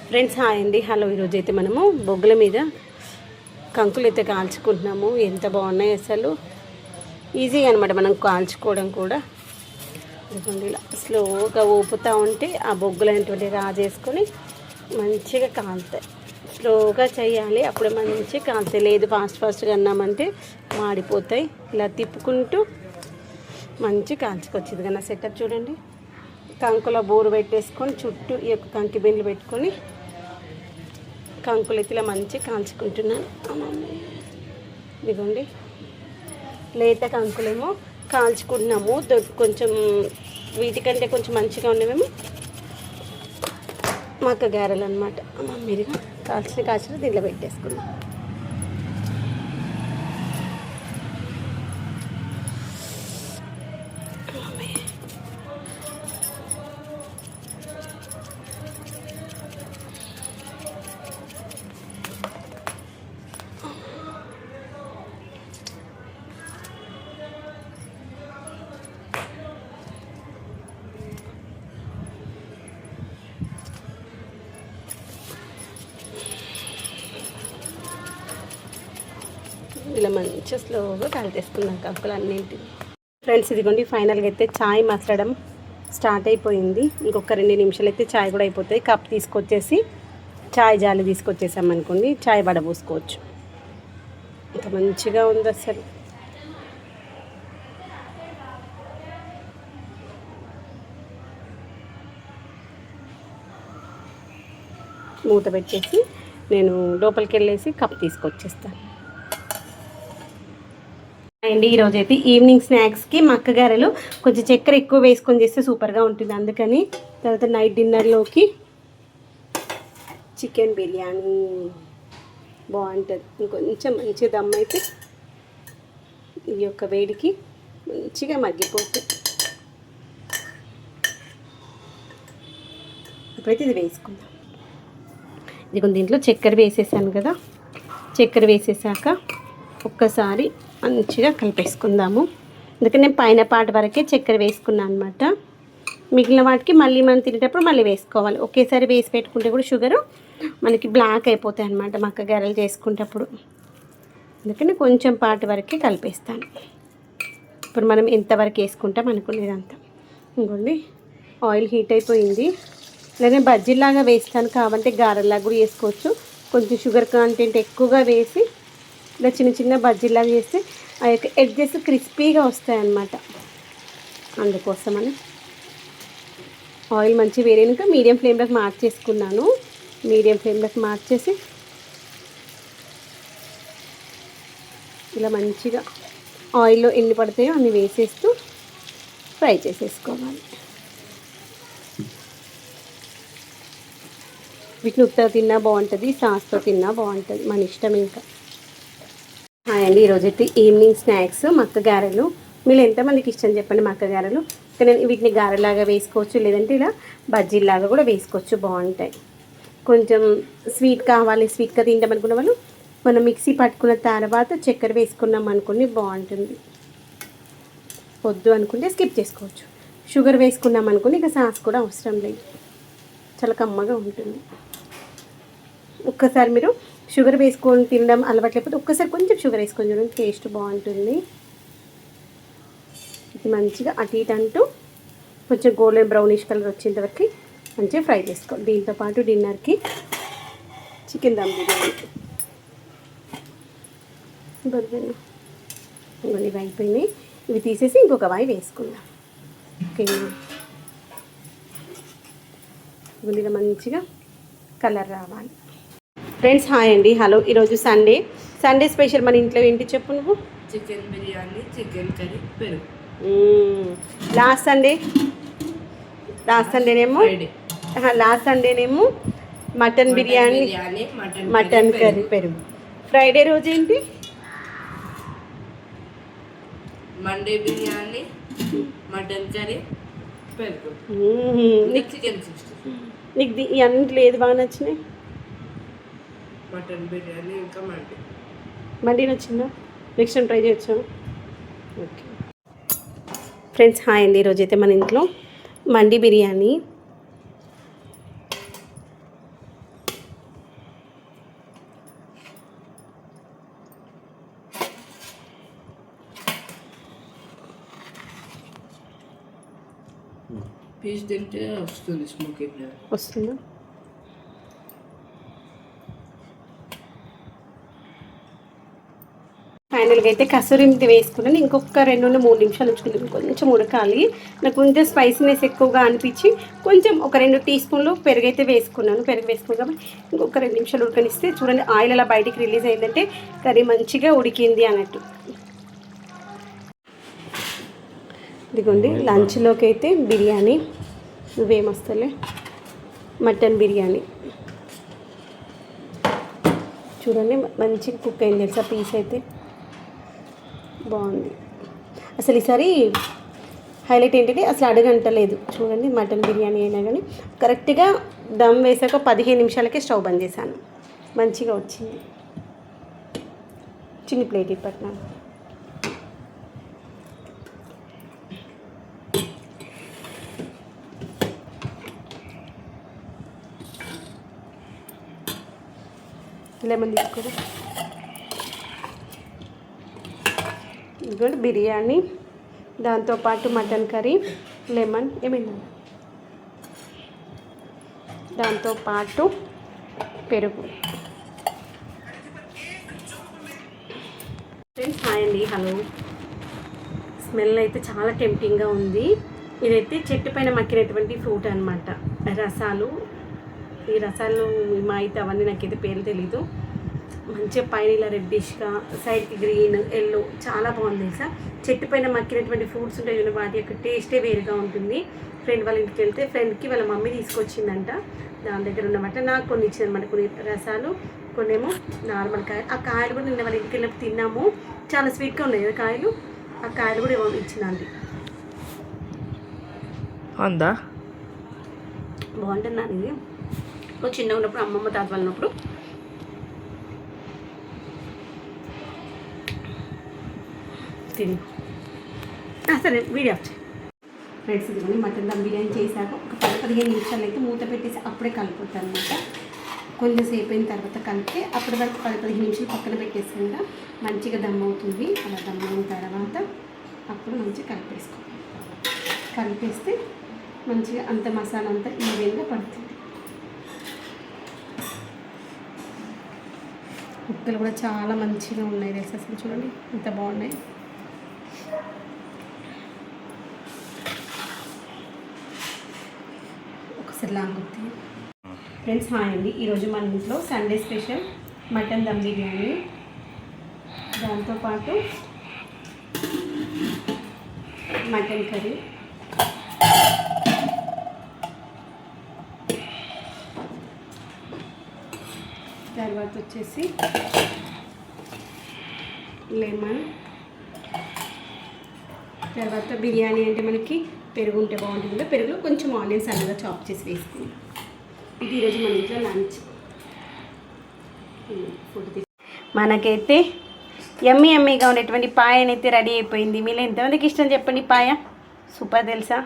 Friends hi అండి. Hello. ఈరోజు అయితే మనము బొగ్గుల మీద కంకులు అయితే కాల్చుకుంటున్నాము. ఎంత బాగున్నాయి అసలు. ఈజీగా అనమాట మనం కాల్చుకోవడం కూడా. ఇలా స్లోగా ఊపుతూ ఉంటే ఆ బొగ్గులు అనేటువంటి రాజేసుకొని మంచిగా కాలుతాయి. స్లోగా చేయాలి, అప్పుడు మంచిగా కాలుతాయి. లేదు ఫాస్ట్గా అన్నామంటే మాడిపోతాయి. ఇలా తిప్పుకుంటూ మంచిగా కాల్చుకొచ్చింది కానీ సెటప్ చూడండి. కంకుల బోరు పెట్టేసుకొని చుట్టూ ఈ యొక్క కంకి బిండ్లు పెట్టుకొని కంకులు ఇలా మంచిగా కాల్చుకుంటున్నాను. ఇదిగోండి లేత కంకులేమో కాల్చుకుంటున్నాము. కొంచెం వీటికంటే కొంచెం మంచిగా ఉండేమేమో మక్క గారెలు అనమాట. మీరుగా కాల్చిన దీంట్లో పెట్టేసుకున్నాం. ఇలా మంచిగా స్లోగా కలిపేసుకున్నాం కంకులు అన్నింటిని. ఫ్రెండ్స్ ఇదిగోండి ఫైనల్గా అయితే చాయ్ మసలడం స్టార్ట్ అయిపోయింది. ఇంకొక 2 నిమిషాలు అయితే చాయ్ కూడా అయిపోతాయి. కప్ తీసుకొచ్చేసి చాయ్ జాలి తీసుకొచ్చేసాం అనుకోండి, చాయ్ వడబోసుకోవచ్చు. ఇంత మంచిగా ఉంది అసలు. మూత పెట్టేసి నేను లోపలికి వెళ్ళేసి కప్ తీసుకొచ్చేస్తాను అండి. ఈరోజు అయితే ఈవినింగ్ స్నాక్స్కి మక్క గారెలు కొంచెం చక్కెర ఎక్కువ వేసుకొని చేస్తే సూపర్గా ఉంటుంది. అందుకని తర్వాత నైట్ డిన్నర్లోకి చికెన్ బిర్యానీ బాగుంటుంది. ఇంకొంచెం మంచి దమ్ అయితే ఈ యొక్క వేడికి మంచిగా మగ్గిపోతుంది. ఇప్పుడైతే ఇది వేసుకుందాం. ఇది దీంట్లో చక్కెర వేసేసాను కదా, చక్కెర వేసేసాక ఒక్కసారి మంచిగా కలిపేసుకుందాము. అందుకని నేను పైన పాట వరకే చక్కెర వేసుకున్నాను అనమాట. మిగిలిన వాటికి మళ్ళీ మనం తినేటప్పుడు మళ్ళీ వేసుకోవాలి. ఒకేసారి వేసి పెట్టుకుంటే కూడా షుగరు మనకి బ్లాక్ అయిపోతాయి అనమాట మక్క గారెలు చేసుకునేటప్పుడు. అందుకని కొంచెం పాట వరకే కలిపేస్తాను. ఇప్పుడు మనం ఎంతవరకు వేసుకుంటాం అనుకునేదంతా. ఇంకోండి ఆయిల్ హీట్ అయిపోయింది. లేదా బజ్జీలాగా వేస్తాను కాబట్టి గారెలాగా కూడా వేసుకోవచ్చు. కొంచెం షుగర్ కంటెంట్ ఎక్కువగా వేసి ఇలా చిన్న బజ్జీలాగా చేస్తే ఆ యొక్క ఎడ్జెస్ క్రిస్పీగా వస్తాయన్నమాట. అందుకోసమని ఆయిల్ మంచి వేరేనాక మీడియం ఫ్లేమ్లోకి మార్చేసుకున్నాను. మీడియం ఫ్లేమ్లోకి మార్చేసి ఇలా మంచిగా ఆయిల్లో ఎన్ని పడతాయో అన్ని వేసేస్తూ ఫ్రై చేసేసుకోవాలి. వీటిని ఉత్తగా తిన్నా బాగుంటుంది, సాస్తో తిన్నా బాగుంటుంది, మన ఇష్టం. ఇంకా హాయ్ అండి. ఈరోజైతే ఈవినింగ్ స్నాక్స్ మక్క గారెలు. మీరు ఎంతమందికి ఇష్టం చెప్పండి మక్క గారెలు. కానీ వీటిని గారెలాగా వేసుకోవచ్చు, లేదంటే ఇలా బజ్జీలాగా కూడా వేసుకోవచ్చు, బాగుంటాయి. కొంచెం స్వీట్ కావాలి, స్వీట్గా తింటాం అనుకున్న వాళ్ళు మనం మిక్సీ పట్టుకున్న తర్వాత చక్కెర వేసుకున్నాం అనుకుని బాగుంటుంది. వద్దు అనుకుంటే స్కిప్ చేసుకోవచ్చు. షుగర్ వేసుకున్నాం అనుకుని ఇక సాస్ కూడా అవసరం లేదు, చాలా కమ్మగా ఉంటుంది. ఒక్కసారి మీరు షుగర్ వేసుకొని తినడం అలవాటు లేకపోతే ఒక్కసారి కొంచెం షుగర్ వేసుకొని చూడండి, టేస్ట్ బాగుంటుంది. ఇది మంచిగా అటు ఇటు అంటూ కొంచెం గోల్డెన్ బ్రౌనిష్ కలర్ వచ్చేంత వరకు మంచిగా ఫ్రై చేసుకోవాలి. దీంతోపాటు డిన్నర్కి చికెన్ దమ్ బిర్యానీ ఇవి అయిపోయినాయి. ఇవి తీసేసి ఇంకొక వాయి వేసుకుందాం. ఓకేనా. ఇలా మంచిగా కలర్ రావాలి. ఫ్రెండ్స్ హాయ్ అండి. హలో. ఈరోజు సండే స్పెషల్ మన ఇంట్లో ఏంటి చెప్పు నువ్వు? చికెన్ బిర్యానీ, చికెన్ కర్రీ, పెరుగు. లాస్ట్ సండేనేమో మటన్ బిర్యానీ, మటన్ కర్రీ, పెరుగు. ఫ్రైడే రోజు ఏంటి? మండే బిర్యానీ, మటన్ కర్రీ, పెరుగు. చికెన్ 60. నీకు ఈ అన్నింటిలో ఏది బాగా నచ్చినాయి? మటన్ బిర్యానీ ఇంకా మండి నచ్చిందా? నెక్స్ట్ టైం ట్రై చేయొచ్చు. ఓకే ఫ్రెండ్స్ హాయ్ అండి. ఈరోజైతే మన ఇంట్లో మండి బిర్యానీ, పీస్ తింటే వస్తుంది స్మోకీ ఫ్లేవర్. వస్తుందా? ఫైనల్గా అయితే కసూరి మెంతి వేసుకున్నాను. ఇంకొక 2-3 నిమిషాలు ఉంచుకుంటాను. కొంచెం ఉడకాలి. నాకు కొంచెం స్పైసీనెస్ ఎక్కువగా అనిపించి కొంచెం ఒక 2 టీ స్పూన్లు పెరుగు అయితే వేసుకున్నాను. పెరుగు వేసుకున్నాం ఇంకొక 2 నిమిషాలు ఉడకనిస్తే చూడండి ఆయిల్ అలా బయటికి రిలీజ్ అయిందంటే కర్రీ మంచిగా ఉడికింది అన్నట్టు. ఇదిగోండి లంచ్లోకి అయితే బిర్యానీ, నువ్వేమొస్తలే మటన్ బిర్యానీ చూడండి మంచిగా కుక్ అయింది తెలుసా. పీస్ అయితే బాగుంది. అసలు ఈసారి హైలైట్ ఏంటంటే అసలు అడగంటలేదు చూడండి. మటన్ బిర్యానీ అయినా కానీ కరెక్ట్గా దమ్ వేసాక 15 నిమిషాలకే స్టవ్ బంద్ చేశాను. మంచిగా వచ్చింది. చిన్న ప్లేట్ ఇప్పట్నాను. లెమన్ తీసుకోరు. ఇదిగోండి బిర్యానీ, దాంతోపాటు మటన్ కర్రీ, లెమన్ ఏమైంది, దాంతోపాటు పెరుగు. ఫ్రెండ్స్ హాయ్ అండి, హలో. స్మెల్ అయితే చాలా టెంప్టింగ్గా ఉంది. ఇదైతే చెట్టు పైన మక్కినటువంటి ఫ్రూట్ అనమాట. రసాలు, ఈ రసాలు మా అయితే అవన్నీ నాకైతే పేరు తెలీదు. మంచిగా పైన ఇలా రెడ్డిష్గా, సైడ్కి గ్రీన్, ఎల్లో చాలా బాగుంది తెలుసా. చెట్టు పైన మక్కినటువంటి ఫ్రూట్స్ ఉంటాయి చూడండి, వాటి యొక్క టేస్టే వేరుగా ఉంటుంది. ఫ్రెండ్ వాళ్ళ ఇంటికి వెళ్తే ఫ్రెండ్కి వాళ్ళ మమ్మీ తీసుకొచ్చిందంట. దాని దగ్గర ఉన్నమాట నాకు కొన్ని ఇచ్చిందనమాట. కొన్ని రసాలు, కొన్ని ఏమో నార్మల్ కాయలు. ఆ కాయలు కూడా నిన్న వాళ్ళ ఇంటికి వెళ్ళినప్పుడు తిన్నాము. చాలా స్వీట్గా ఉన్నాయి కదా కాయలు. ఆ కాయలు కూడా ఏమో ఇచ్చిందండి. అందా బాగుంటుంది. ఇది చిన్నగా ఉన్నప్పుడు అమ్మమ్మ తాత వాళ్ళ ఉన్నప్పుడు తిని. సరే వీడియో ఆఫ్ చేయి. ఫ్రెండ్స్ ఇదిగోండి మటన్ దమ్ బిర్యానీ చేశాక ఒక 10-15 నిమిషాలు అయితే మూత పెట్టేసి అప్పుడే కలుపుతాను అనమాట. కొంచెం సేపు అయిన తర్వాత కలిపితే అప్పటి వరకు 10-15 నిమిషాలు పక్కన పెట్టేసుకుంటా మంచిగా దమ్ అవుతుంది. అలా దమ్ అయిన తర్వాత అప్పుడు మంచిగా కలిపేస్తే మంచిగా అంత మసాలా అంతా ఈవెన్గా పడుతుంది. ముక్కలు కూడా చాలా మంచిగా ఉన్నాయి రైస్. అసలు చూడండి ఎంత బాగున్నాయి. ఒకసారి లాంగుతుంది. ఫ్రెండ్స్ హాయ్ అండి, ఈరోజు మన ఇంట్లో Sunday special mutton dum biryani, దాంతోపాటు మటన్ కర్రీ, తర్వాత వచ్చేసి లెమన్, తర్వాత బిర్యానీ అంటే మనకి పెరుగు ఉంటే బాగుంటుంది కదా, పెరుగులో కొంచెం ఆనియన్స్ అన్నగా చాప్ చేసి వేసుకుంటాం. ఇది ఈరోజు మన ఇంట్లో లంచ్ ఫుడ్. మనకైతే యమ్మీగా ఉండేటువంటి పాయనైతే రెడీ అయిపోయింది. మీలో ఎంతమందికి ఇష్టం చెప్పండి పాయ. సూపర్ తెలుసా.